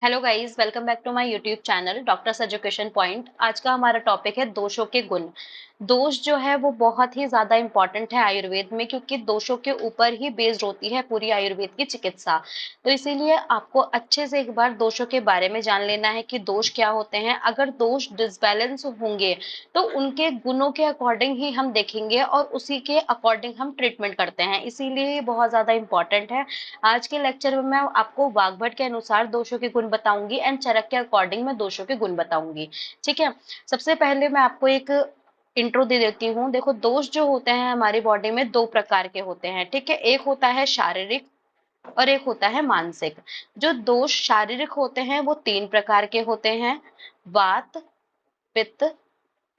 Hello guys, welcome back to my YouTube channel doctors education point. आज का हमारा topic है दोषों के गुण। दोष जो है वो बहुत ही ज्यादा इंपॉर्टेंट है आयुर्वेद में, क्योंकि दोषों के ऊपर ही बेस्ड होती है पूरी आयुर्वेद की चिकित्सा। तो इसीलिए आपको अच्छे से एक बार दोषों के बारे में जान लेना है कि दोष क्या होते हैं। अगर दोष डिसबैलेंस होंगे तो उनके गुणों के अकॉर्डिंग ही हम देखेंगे और उसी के अकॉर्डिंग हम ट्रीटमेंट करते हैं, इसीलिए ये बहुत ज्यादा इंपॉर्टेंट है। आज के लेक्चर में मैं आपको वाग्भट के अनुसार दोषों के गुण बताऊंगी एंड चरक के अकॉर्डिंग मैं दोषों के गुण बताऊंगी। ठीक है। सबसे पहले मैं आपको एक इंट्रो दे देती हूँ। देखो, दोष जो होते हैं हमारी बॉडी में दो प्रकार के होते हैं। ठीक है, एक होता है शारीरिक और एक होता है मानसिक। जो दोष शारीरिक होते हैं वो तीन प्रकार के होते हैं: वात, पित्त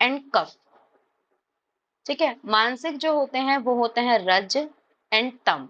एंड कफ। ठीक है। मानसिक जो होते हैं वो होते हैं रज एंड तम।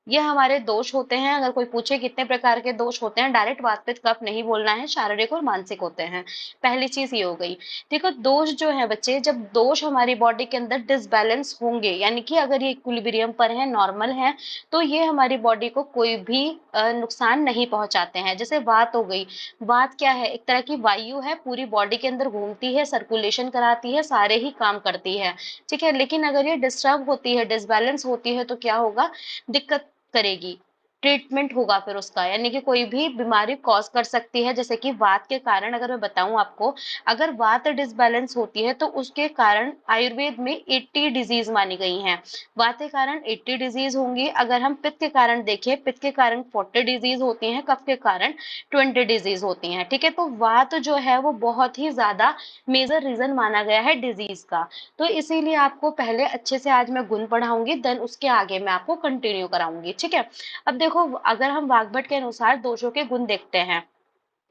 ये हमारे दोष होते हैं। अगर कोई पूछे कितने प्रकार के दोष होते हैं, डायरेक्ट बात पे कफ नहीं बोलना है, शारीरिक और मानसिक होते हैं। पहली चीज ये हो गई। देखो, दोष जो है बच्चे, जब दोष हमारी बॉडी के अंदर डिसबैलेंस होंगे, यानी कि अगर ये इक्विलिब्रियम पर है, नॉर्मल है, तो ये हमारी बॉडी को कोई भी नुकसान नहीं पहुंचाते हैं। जैसे वात हो गई। वात क्या है? एक तरह की वायु है, पूरी बॉडी के अंदर घूमती है, सर्कुलेशन कराती है, सारे ही काम करती है। ठीक है। लेकिन अगर ये डिस्टर्ब होती है, डिसबैलेंस होती है, तो क्या होगा? दिक्कत करेगी। ट्रीटमेंट होगा फिर उसका, यानी कि कोई भी बीमारी कॉज कर सकती है। जैसे कि वात के कारण अगर मैं बताऊं आपको, अगर वात डिसबैलेंस होती है तो उसके कारण आयुर्वेद में 80 डिजीज मानी गई हैं। वात के कारण 80 डिजीज होंगी। अगर हम पित्त के कारण देखें, पित्त के कारण 40 डिजीज होती हैं, कफ के कारण 20 डिजीज होती हैं। ठीक है। तो वात जो है वो बहुत ही ज्यादा मेजर रीजन माना गया है डिजीज का। तो इसीलिए आपको पहले अच्छे से आज मैं गुण पढ़ाऊंगी, देन उसके आगे मैं आपको कंटिन्यू कराऊंगी। ठीक है। अब देखो, अगर हम वाग्भट के अनुसार दोषों के गुण देखते हैं,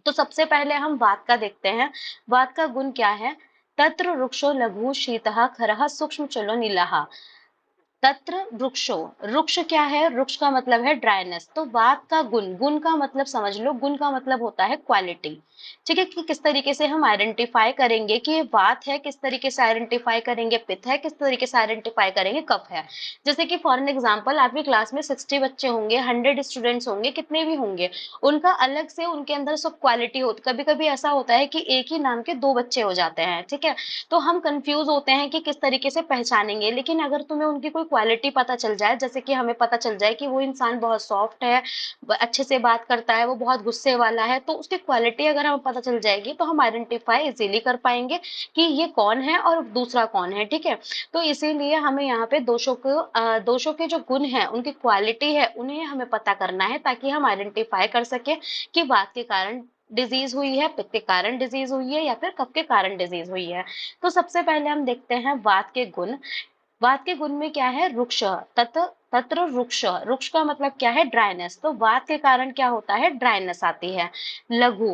तो सबसे पहले हम वात का देखते हैं। वात का गुण क्या है? तत्र वृक्षो लघु शीतः खरः सूक्ष्म चलो नीलः। तत्र वृक्षो, वृक्ष क्या है? वृक्ष का मतलब है ड्राइनेस। तो वात का गुण, गुण का मतलब समझ लो, गुण का मतलब होता है क्वालिटी। ठीक है। कि किस तरीके से हम आइडेंटिफाई करेंगे कि ये वात है, किस तरीके से आइडेंटिफाई करेंगे पित्त है, किस तरीके से आइडेंटिफाई करेंगे कफ है। जैसे कि फॉर एन एग्जाम्पल, आपकी क्लास में 60 बच्चे होंगे, 100 स्टूडेंट्स होंगे, कितने भी होंगे, उनका अलग से उनके अंदर सब क्वालिटी होती। कभी कभी ऐसा होता है कि एक ही नाम के दो बच्चे हो जाते हैं। ठीक है। तो हम कंफ्यूज होते हैं कि किस तरीके से पहचानेंगे। लेकिन अगर तुम्हें उनकी कोई क्वालिटी पता चल जाए, जैसे कि हमें पता चल जाए कि वो इंसान बहुत सॉफ्ट है, अच्छे से बात करता है, वो बहुत गुस्से वाला है, तो उसकी क्वालिटी अगर हमें पता चल जाएगी तो हम आइडेंटिफाई इजीली कर पाएंगे कि ये कौन है और दूसरा कौन है। ठीक है। तो इसीलिए हमें यहाँ पे दोषों के जो गुण है, उनकी क्वालिटी है, उन्हें हमें पता करना है, ताकि हम आइडेंटिफाई कर सके कि बात के कारण डिजीज हुई है, पित्त के कारण डिजीज हुई है, या फिर कफ के कारण डिजीज हुई है। तो सबसे पहले हम देखते हैं वात के गुण। वात के गुण में क्या है? वृक्ष। तत् तत्र वृक्ष, वृक्ष का मतलब क्या है? ड्राइनेस। तो वात के कारण क्या होता है? ड्राइनेस आती है। लघु,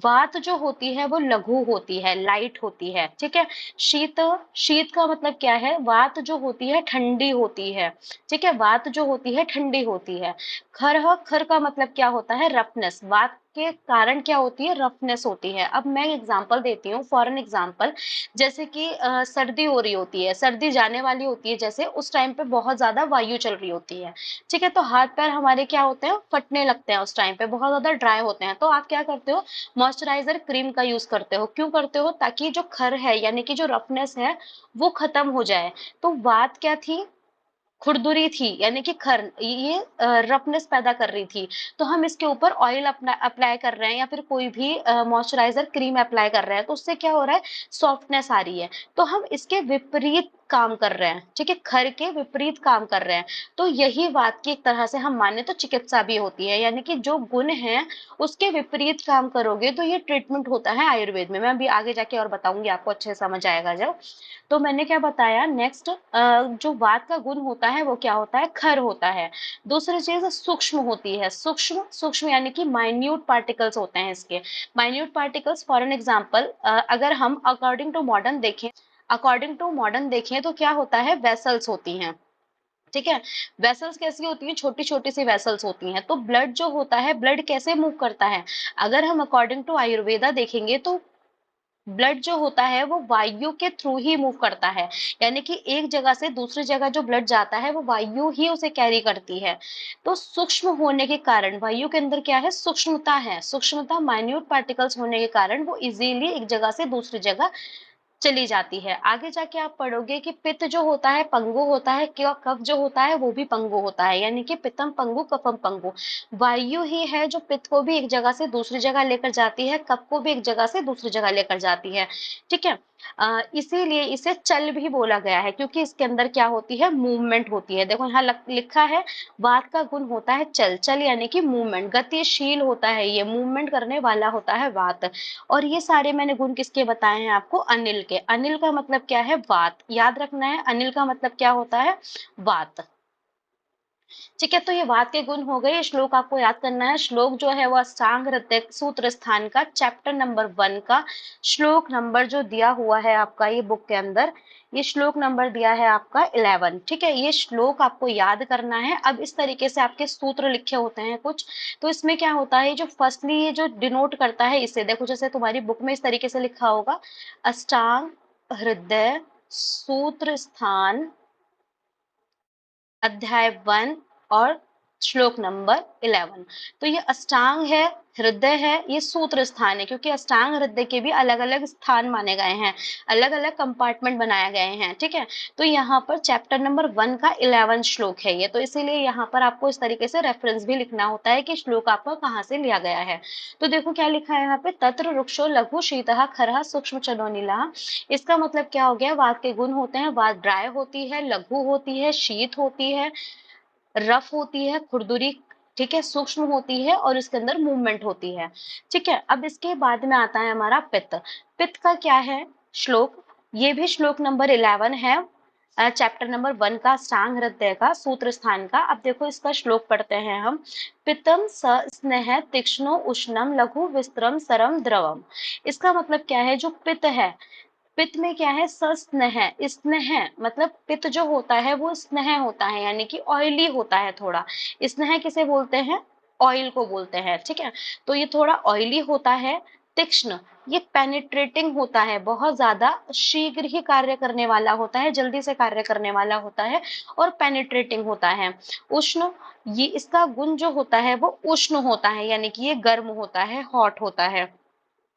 वात जो होती है वो लघु होती है, लाइट होती है। ठीक है। शीत, शीत का मतलब क्या है? वात जो होती है ठंडी होती है। ठीक है। वात जो होती है ठंडी होती है। खर, खर का मतलब क्या होता है? रफनेस। वात के कारण क्या होती है? रफनेस होती है। अब मैं एग्जांपल देती हूँ, फॉर एन एग्जांपल, जैसे कि सर्दी हो रही होती है, सर्दी जाने वाली होती है, जैसे उस टाइम पे बहुत ज्यादा वायु चल रही होती है। ठीक है। तो हाथ पैर हमारे क्या होते हैं? फटने लगते हैं, उस टाइम पे बहुत ज्यादा ड्राई होते हैं। तो आप क्या करते हो? मॉइस्चराइजर क्रीम का यूज करते हो। क्यों करते हो? ताकि जो खर है, यानी कि जो रफनेस है, वो खत्म हो जाए। तो बात क्या थी? खुरदुरी थी, यानी कि खर, ये रफनेस पैदा कर रही थी। तो हम इसके ऊपर ऑयल अपना अप्लाई कर रहे हैं, या फिर कोई भी मॉइस्चराइजर क्रीम अप्लाई कर रहे हैं, तो उससे क्या हो रहा है? सॉफ्टनेस आ रही है। तो हम इसके विपरीत काम कर रहे हैं। ठीक है। खर के विपरीत काम कर रहे हैं। तो यही बात की एक तरह से हम माने तो चिकित्सा भी होती है, यानी कि जो गुण है उसके विपरीत काम करोगे तो ये ट्रीटमेंट होता है आयुर्वेद में। मैं अभी आगे जाके और बताऊंगी, आपको अच्छे से समझ आएगा जब। तो मैंने क्या बताया नेक्स्ट? जो वात का गुण होता है वो क्या होता है? खर होता है। दूसरी चीज सूक्ष्म होती है। सूक्ष्म, सूक्ष्म यानी कि माइन्यूट पार्टिकल्स होते हैं इसके। Minute particles, for an example, अगर हम अकॉर्डिंग टू मॉडर्न देखें तो क्या होता है? वेसल्स होती हैं। ठीक है। वेसल्स कैसी होती हैं? छोटी छोटी सी वेसल्स होती हैं। तो ब्लड जो होता है, ब्लड कैसे मूव करता है? अगर हम अकॉर्डिंग टू आयुर्वेदा देखेंगे तो ब्लड जो होता है वो वायु के थ्रू ही मूव करता है, यानी कि एक जगह से दूसरी जगह जो ब्लड जाता है वो वायु ही उसे कैरी करती है। तो सूक्ष्म होने के कारण वायु के अंदर क्या है, सूक्ष्मता है, सूक्ष्मता माइन्यूट पार्टिकल्स होने के कारण वो इजीली एक जगह से दूसरी जगह चली जाती है। आगे जाके आप पढ़ोगे कि पित्त जो होता है पंगु होता है, क्या कफ जो होता है वो भी पंगु होता है, यानी कि पित्तम पंगु कफम पंगु। वायु ही है जो पित्त को भी एक जगह से दूसरी जगह लेकर जाती है, कफ को भी एक जगह से दूसरी जगह लेकर जाती है। ठीक है। इसीलिए इसे चल भी बोला गया है, क्योंकि इसके अंदर क्या होती है, मूवमेंट होती है। देखो यहाँ लिखा है वात का गुण होता है चल, चल यानी कि मूवमेंट, गतिशील होता है, ये मूवमेंट करने वाला होता है वात। और ये सारे मैंने गुण किसके बताए हैं आपको, अनिल के। अनिल का मतलब क्या है, वात, याद रखना है, अनिल का मतलब क्या होता है, वात। ठीक है, तो ये वात के गुण हो गए। श्लोक आपको याद करना है, श्लोक जो है वो अष्टांग हृदय सूत्र स्थान का चैप्टर नंबर 1 का श्लोक नंबर जो दिया हुआ है आपका ये बुक के अंदर, ये श्लोक नंबर दिया है आपका 11। ठीक है, ये श्लोक आपको याद करना है। अब इस तरीके से आपके सूत्र लिखे होते हैं कुछ, तो इसमें क्या होता है, जो फर्स्टली ये जो डिनोट करता है इसे देखो, जैसे तुम्हारी बुक में इस तरीके से लिखा होगा, अष्टांग हृदय सूत्र स्थान अध्याय 1 और श्लोक नंबर 11। तो ये अष्टांग है, हृदय है, ये सूत्र स्थान है, क्योंकि अष्टांग हृदय के भी अलग अलग स्थान माने गए हैं, अलग अलग कंपार्टमेंट बनाए गए हैं। ठीक है, तो यहाँ पर चैप्टर नंबर 1 का 11 श्लोक है ये, तो इसीलिए यहाँ पर आपको इस तरीके से रेफरेंस भी लिखना होता है कि श्लोक आपका कहाँ से लिया गया है। तो देखो क्या लिखा है यहाँ पे, तत्र रुक्षो लघु शीतः खरः सूक्ष्म चलो नीला। इसका मतलब क्या हो गया, वात के गुण होते हैं, वात ड्राई होती है, लघु होती है, शीत होती है, रफ होती है, खुरदुरी, ठीक है, सूक्ष्म होती है और इसके अंदर मूवमेंट होती है। ठीक है, अब इसके बाद में आता है हमारा पित्त। पित्त का क्या है श्लोक, ये भी श्लोक नंबर 11 है, चैप्टर नंबर 1 का अष्टांग हृदय का सूत्र स्थान का। अब देखो इसका श्लोक पढ़ते हैं हम, पित्तम स स्नेह तीक्ष्णो उष्णम लघु विस्त्रम सरम द्रवम। इसका मतलब क्या है, जो पित्त है, पित्त में क्या है, सस्नेह, स्नेह मतलब पित्त जो होता है वो स्नेह होता है, यानी कि ऑयली होता है थोड़ा। स्नेह किसे बोलते हैं, ऑयल को बोलते हैं। ठीक है, तो ये थोड़ा ऑयली होता है। तीक्ष्ण, ये पेनिट्रेटिंग होता है, बहुत ज्यादा शीघ्र ही कार्य करने वाला होता है, जल्दी से कार्य करने वाला होता है और पेनिट्रेटिंग होता है। उष्ण, ये इसका गुण जो होता है वो उष्ण होता है, यानी कि ये गर्म होता है, हॉट होता है।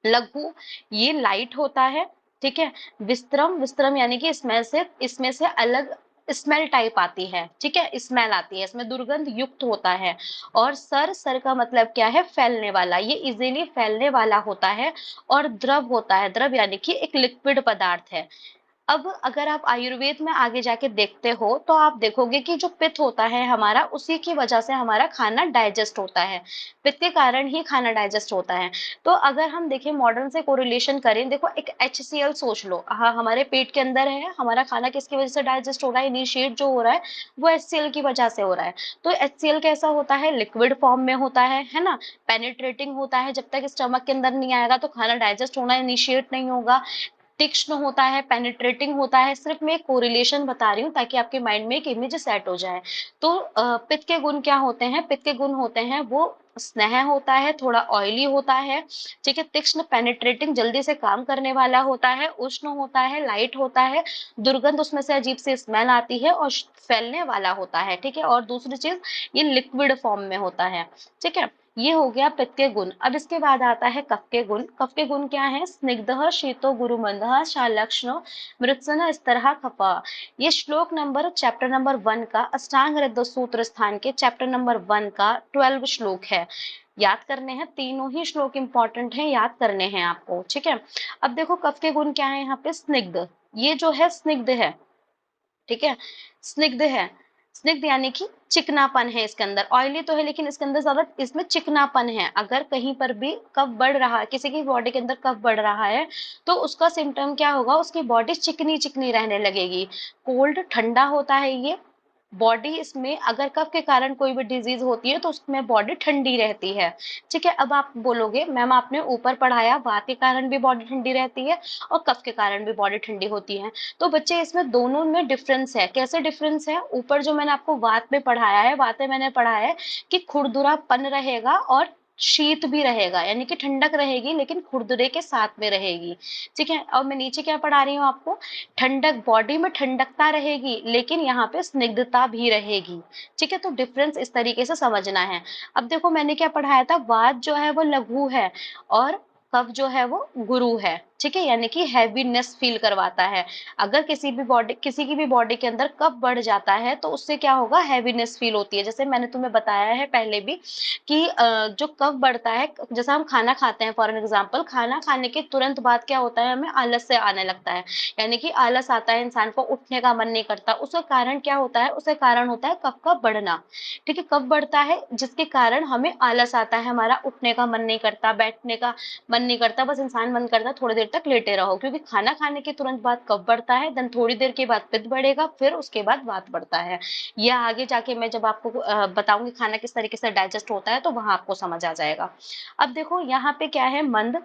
लघु, ये लाइट होता है। ठीक है, विस्त्रम, विस्त्रम यानी कि इसमें से अलग स्मेल टाइप आती है। ठीक है, स्मेल आती है, इसमें दुर्गंध युक्त होता है। और सर, सर का मतलब क्या है, फैलने वाला, ये इजीली फैलने वाला होता है। और द्रव होता है, द्रव यानी कि एक लिक्विड पदार्थ है। अब अगर आप आयुर्वेद में आगे जाके देखते हो तो आप देखोगे कि जो पित्त होता है हमारा, उसी की वजह से हमारा खाना डाइजेस्ट होता है, पित्त के कारण ही खाना डाइजेस्ट होता है। तो अगर हम देखें मॉडर्न से कोरिलेशन करें, देखो एक HCl सोच लो, हाँ हमारे पेट के अंदर है, हमारा खाना किसकी वजह से डाइजेस्ट हो रहा है, इनिशिएट जो हो रहा है वो HCl की वजह से हो रहा है। तो HCl कैसा होता है, लिक्विड फॉर्म में होता है ना, पेनिट्रेटिंग होता है, जब तक स्टमक के अंदर नहीं आएगा तो खाना डाइजेस्ट होना इनिशिएट नहीं होगा। तीक्ष्ण होता है, पेनिट्रेटिंग होता है। सिर्फ मैं एक कोरिलेशन बता रही हूँ ताकि आपके माइंड में एक इमेज सेट हो जाए। तो पित्त के गुण क्या होते हैं, पित्त के गुण होते हैं वो स्नेह होता है, थोड़ा ऑयली होता है। ठीक है, तीक्ष्ण पेनिट्रेटिंग, जल्दी से काम करने वाला होता है, उष्ण होता है, लाइट होता है, दुर्गंध उसमें से अजीब सी स्मेल आती है और फैलने वाला होता है। ठीक है, और दूसरी चीज ये लिक्विड फॉर्म में होता है। ठीक है, ये हो गया पित्त के गुण। अब इसके बाद आता है कफ के गुण। कफ के गुण क्या है, स्निग्धः शीतो गुरुमंदः शालक्ष्णो मृत्सनः स्तरः कफः। ये श्लोक नंबर चैप्टर नंबर 1 का अष्टांग हृदय सूत्र स्थान के चैप्टर नंबर 1 का 12 श्लोक है। याद करने हैं, तीनों ही श्लोक इंपॉर्टेंट हैं, याद करने हैं आपको। ठीक है, अब देखो कफ के गुण क्या है यहाँ पे, स्निग्ध, ये जो है स्निग्ध है। ठीक है, स्निग्ध है, स्निग्ध यानी कि चिकनापन है इसके अंदर, ऑयली तो है लेकिन इसके अंदर ज्यादा इसमें चिकनापन है। अगर कहीं पर भी कफ बढ़ रहा है, किसी की बॉडी के अंदर कफ बढ़ रहा है, तो उसका सिम्टम क्या होगा, उसकी बॉडी चिकनी चिकनी रहने लगेगी। कोल्ड, ठंडा होता है ये बॉडी, इसमें अगर कफ के कारण कोई भी डिजीज होती है तो उसमें बॉडी ठंडी रहती है। ठीक है, अब आप बोलोगे मैम आपने ऊपर पढ़ाया वात के कारण भी बॉडी ठंडी रहती है और कफ के कारण भी बॉडी ठंडी होती है। तो बच्चे इसमें दोनों में डिफरेंस है। कैसे डिफरेंस है, ऊपर जो मैंने आपको वात में पढ़ाया है, वात में मैंने पढ़ाया है कि खुरदुरापन रहेगा और शीत भी रहेगा, यानी कि ठंडक रहेगी लेकिन खुरदुरे के साथ में रहेगी। ठीक है, और मैं नीचे क्या पढ़ा रही हूँ आपको, ठंडक, बॉडी में ठंडकता रहेगी लेकिन यहाँ पे स्निग्धता भी रहेगी। ठीक है, तो डिफरेंस इस तरीके से समझना है। अब देखो मैंने क्या पढ़ाया था, वात जो है वो लघु है और कफ जो है वो गुरु है। ठीक है, यानी कि हैवीनेस फील करवाता है। अगर किसी की भी बॉडी के अंदर कफ बढ़ जाता है तो उससे क्या होगा, हैवीनेस फील होती है। जैसे मैंने तुम्हें बताया है पहले भी कि जो कफ बढ़ता है, जैसे हम खाना खाते हैं, फॉर एन एग्जाम्पल खाना खाने के तुरंत बाद क्या होता है, हमें आलस से आने लगता है, यानी कि आलस आता है, इंसान को उठने का मन नहीं करता। उसका कारण क्या होता है, उसका कारण होता है कफ का बढ़ना। ठीक है, कफ बढ़ता है जिसके कारण हमें आलस आता है, हमारा उठने का मन नहीं करता, बैठने का मन नहीं करता, बस इंसान मन करता है थोड़ी देर तक लेटे रहो, क्योंकि खाना खाने के तुरंत बाद कफ बढ़ता है, देन थोड़ी देर के बाद पित्त बढ़ेगा, फिर उसके बाद वात बढ़ता है। या आगे जाके मैं जब आपको बताऊंगी खाना किस तरीके से डाइजेस्ट होता है तो वहां आपको समझ आ जाएगा। अब देखो यहाँ पे क्या है, मंद,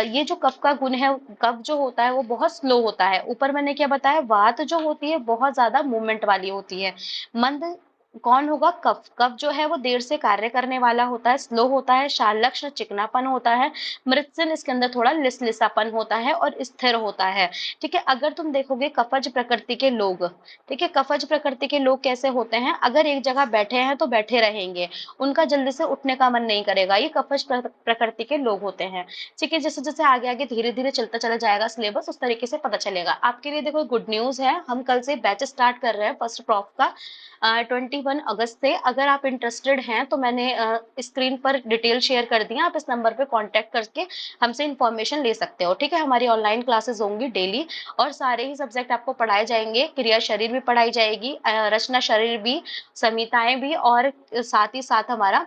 ये जो कफ का गुण है, कफ जो होता है वो बहुत स्लो होता है। ऊपर मैंने क्या बताया, वात जो होती है बहुत ज्यादा मूवमेंट वाली होती है। मंद कौन होगा, कफ। कफ जो है वो देर से कार्य करने वाला होता है, स्लो होता है, शालक्ष्ण चिकनापन होता है, मृतसन इसके अंदर थोड़ा लिसलिसापन होता है और स्थिर होता है। ठीक है, अगर तुम देखोगे कफज प्रकृति के लोग, ठीक है, कफज प्रकृति के लोग कैसे होते हैं, अगर एक जगह बैठे हैं तो बैठे रहेंगे, उनका जल्दी से उठने का मन नहीं करेगा, ये कफज प्रकृति के लोग होते हैं। ठीक है, जैसे जैसे आगे आगे धीरे धीरे चलता चला जाएगा सिलेबस, उस तरीके से पता चलेगा। आपके लिए देखो गुड न्यूज है, हम कल से बैच स्टार्ट कर रहे हैं फर्स्ट प्रॉफ का, 21 अगस्त से। अगर आप इंटरेस्टेड हैं तो मैंने स्क्रीन पर डिटेल शेयर कर दी है, आप इस नंबर पे कांटेक्ट करके हमसे इंफॉर्मेशन ले सकते हो। ठीक है, हमारी ऑनलाइन क्लासेस होंगी डेली और सारे ही सब्जेक्ट आपको पढ़ाए जाएंगे, क्रिया शरीर भी पढ़ाई जाएगी, रचना शरीर भी, संहिताएं भी, और साथ ही साथ हमारा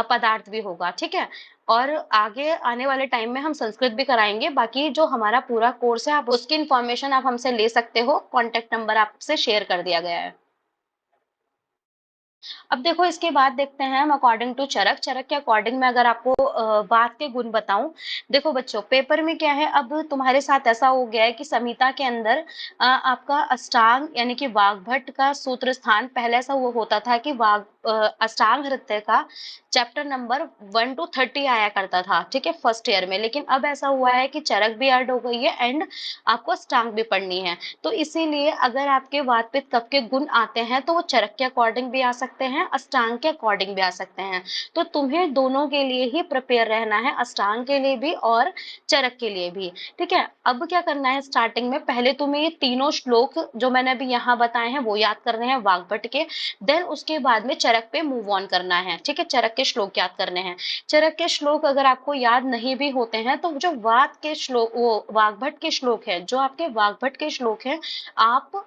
पदार्थ भी होगा। ठीक है, और आगे आने वाले टाइम में हम संस्कृत भी कराएंगे। बाकी जो हमारा पूरा कोर्स है आप उसकी इंफॉर्मेशन आप हमसे ले सकते हो, कॉन्टेक्ट नंबर आपसे शेयर कर दिया गया है। अब देखो इसके बाद देखते हैं हम अकॉर्डिंग टू चरक। चरक के अकॉर्डिंग में अगर आपको बात के गुण बताऊं, देखो बच्चों पेपर में क्या है, अब तुम्हारे साथ ऐसा हो गया है कि संहिता के अंदर आपका अष्टांग यानी कि वाग्भट का सूत्र स्थान, पहले ऐसा वो होता था कि अष्टांग नृत्य का चैप्टर नंबर 1 to 30 आया करता था। ठीक है, फर्स्ट ईयर में, लेकिन अब ऐसा हुआ है कि चरक भी ऐड हो गई है एंड आपको अष्टांग भी पढ़नी है। तो इसीलिए अगर आपके वात पित्त कफ के गुण आते हैं तो वो चरक के अकॉर्डिंग भी आ सकते हैं, अष्टांग के अकॉर्डिंग भी आ सकते हैं। तो तुम्हें दोनों के लिए ही प्रिपेयर रहना है, अष्टांग के लिए भी और चरक के लिए भी। ठीक है, अब क्या करना है, स्टार्टिंग में पहले तुम्हें ये तीनों श्लोक जो मैंने अभी यहाँ बताए हैं वो याद करने हैं वाग्भट के, देन उसके बाद में चरक पे मूव ऑन करना है। ठीक है, चरक के श्लोक याद करने हैं। चरक के श्लोक अगर आपको याद नहीं भी होते हैं तो जो वात के श्लोक, वो वाग्भट के श्लोक है, जो आपके वाग्भट के श्लोक है, आप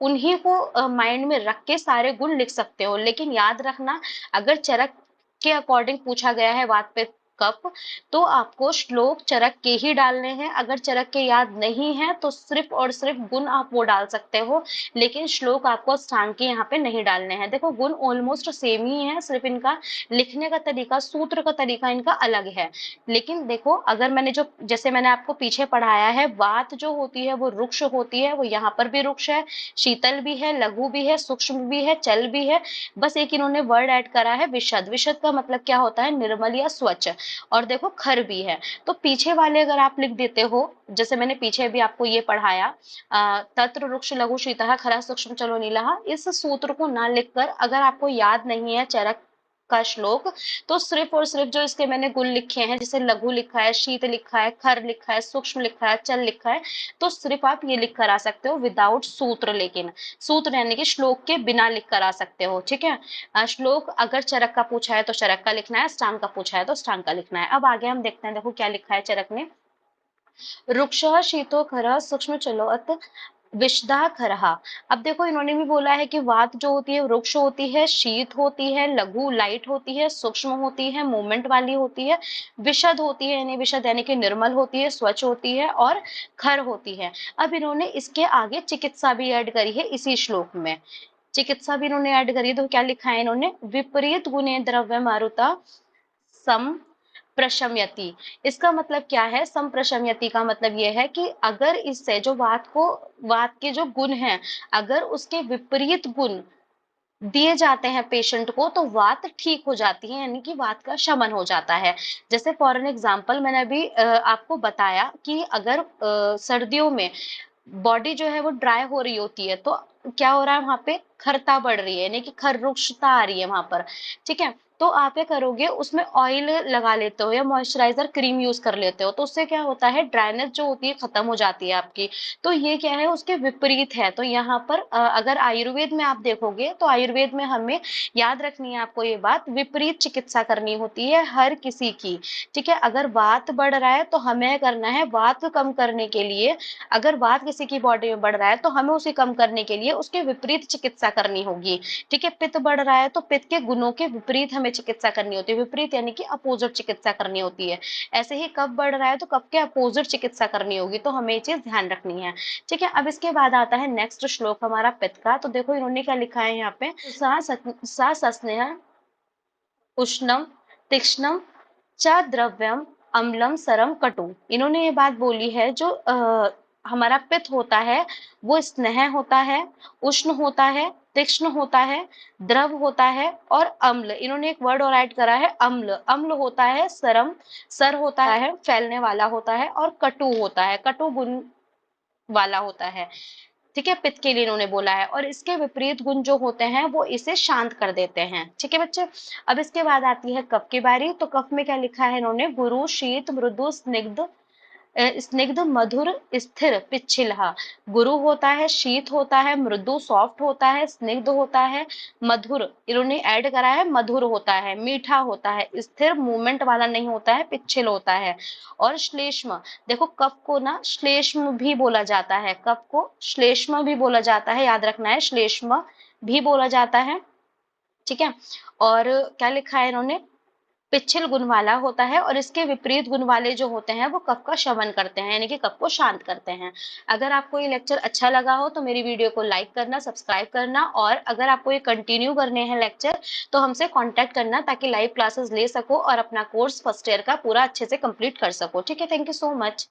उन्हीं को माइंड में रख के सारे गुण लिख सकते हो। लेकिन याद रखना, अगर चरक के अकॉर्डिंग पूछा गया है वात पे कफ, तो आपको श्लोक चरक के ही डालने हैं। अगर चरक के याद नहीं है तो सिर्फ और सिर्फ गुण आप वो डाल सकते हो, लेकिन श्लोक आपको स्थान के यहाँ पे नहीं डालने हैं। देखो गुण ऑलमोस्ट सेम ही है, सिर्फ इनका लिखने का तरीका, सूत्र का तरीका इनका अलग है। लेकिन देखो अगर मैंने जो, जैसे मैंने आपको पीछे पढ़ाया है, वात जो होती है वो रुक्ष होती है, वो यहाँ पर भी रुक्ष है, शीतल भी है, लघु भी है, सूक्ष्म भी है, चल भी है। बस एक इन्होंने वर्ड ऐड करा है विशद। विशद का मतलब क्या होता है, निर्मल या स्वच्छ। और देखो खर भी है। तो पीछे वाले अगर आप लिख देते हो, जैसे मैंने पीछे भी आपको ये पढ़ाया, तत्र रुक्ष लघु शीतः खरा सूक्ष्म चलो नीलः, इस सूत्र को ना लिखकर अगर आपको याद नहीं है चरक का श्लोक, तो सिर्फ और सिर्फ जो इसके मैंने गुण लिखे हैं, जैसे लघु लिखा है, शीत लिखा है, खर लिखा है, सूक्ष्म लिखा है, चल लिखा है, तो सिर्फ आप ये लिख कर आ सकते हो विदाउट सूत्र। लेकिन सूत्र यानी कि श्लोक के बिना लिख कर आ सकते हो। ठीक है, श्लोक अगर चरक का पूछा है तो चरक का लिखना है, स्टांग का पूछा है तो स्टांग का लिखना है। अब आगे हम देखते हैं, देखो क्या लिखा है चरक ने, रुक्षः शीतो खरः सूक्ष्म चलोत विशदा खरहा। अब देखो इन्होंने भी बोला है कि वात जो होती है वृक्ष होती है, शीत होती है, लघु लाइट होती है, सूक्ष्म होती है, मूवमेंट वाली होती है, विशद होती है, यानी विशद यानी कि निर्मल होती है, स्वच्छ होती है, और खर होती है। अब इन्होंने इसके आगे चिकित्सा भी ऐड करी है इसी श्लोक में, चिकित्सा भी इन्होंने ऐड करी है। तो क्या लिखा है इन्होंने, विपरीत गुणे द्रव्य मारुता सम प्रशमयति। इसका मतलब क्या है, संप्रशमयति का मतलब यह है कि अगर इससे जो वात के जो गुण हैं, अगर उसके विपरीत गुण दिए जाते हैं पेशेंट को तो वात ठीक हो जाती है, यानी कि वात का शमन हो जाता है। जैसे फॉर एन एग्जांपल मैंने अभी आपको बताया कि अगर सर्दियों में बॉडी जो है वो ड्राई हो रही होती है तो क्या हो रहा है वहां पे, खरता बढ़ रही है, यानी कि खररुक्षता आ रही है वहां पर। ठीक है, तो आप क्या करोगे, उसमें ऑयल लगा लेते हो या मॉइस्चराइजर क्रीम यूज कर लेते हो, तो उससे क्या होता है, ड्राइनेस जो होती है खत्म हो जाती है आपकी। तो ये क्या है, उसके विपरीत है। तो यहाँ पर अगर आयुर्वेद में आप देखोगे तो आयुर्वेद में हमें याद रखनी है आपको ये बात, विपरीत चिकित्सा करनी होती है हर किसी की। ठीक है, अगर वात बढ़ रहा है तो हमें करना है वात कम करने के लिए, अगर वात किसी की बॉडी में बढ़ रहा है तो हमें उसे कम करने के लिए उसके विपरीत चिकित्सा करनी होगी। ठीक है, पित्त बढ़ रहा है तो पित्त के गुणों के विपरीत हमें चिकित्सा करनी होती है, विपरीत यानी कि अपोजिट चिकित्सा करनी होती है। ऐसे ही कफ बढ़ रहा है तो कफ के अपोजिट चिकित्सा करनी होगी, तो हमें ये चीज ध्यान रखनी है। ठीक है, अब इसके बाद आता है नेक्स्ट श्लोक हमारा पित्त का। तो देखो इन्होंने क्या लिखा है यहाँ पे, सा सस्नेह उष्णम तीक्ष्णम च द्रव्यम अम्लम सरम कटु। इन्होंने ये बात बोली है, जो हमारा पित्त होता है वो स्नेह होता है, उष्ण होता है, तीक्ष्ण होता है, द्रव होता है और अम्ल। इन्होंने एक वर्ड और ऐड करा है, अम्ल। अम्ल होता है, सरम सर होता है, फैलने वाला होता है, और कटु होता है, कटु गुण वाला होता है। ठीक है, पित्त के लिए इन्होंने बोला है, और इसके विपरीत गुण जो होते हैं वो इसे शांत कर देते हैं। ठीक है बच्चे, अब इसके बाद आती है कफ की बारी। तो कफ में क्या लिखा है इन्होंने, गुरु शीत मृदु स्निग्ध स्निग्ध मधुर स्थिर पिच्छिलहा। गुरु होता है, शीत होता है, मृदु सॉफ्ट होता है, स्निग्ध होता है, मधुर इन्होंने ऐड करा है, मधुर होता है, मीठा होता है, स्थिर मूवमेंट वाला नहीं होता है, पिच्छिल होता है, और श्लेष्म। देखो कफ को ना श्लेष्म भी बोला जाता है, कफ को श्लेष्म भी बोला जाता है, याद रखना है, श्लेष्म भी बोला जाता है। ठीक है, और क्या लिखा है इन्होंने, पिच्छिल गुण वाला होता है, और इसके विपरीत गुण वाले जो होते हैं वो कफ का शमन करते हैं, यानी कि कफ को शांत करते हैं। अगर आपको ये लेक्चर अच्छा लगा हो तो मेरी वीडियो को लाइक करना, सब्सक्राइब करना, और अगर आपको ये कंटिन्यू करने हैं लेक्चर तो हमसे कांटेक्ट करना, ताकि लाइव क्लासेस ले सको और अपना कोर्स फर्स्ट ईयर का पूरा अच्छे से कंप्लीट कर सको। ठीक है, थैंक यू सो मच।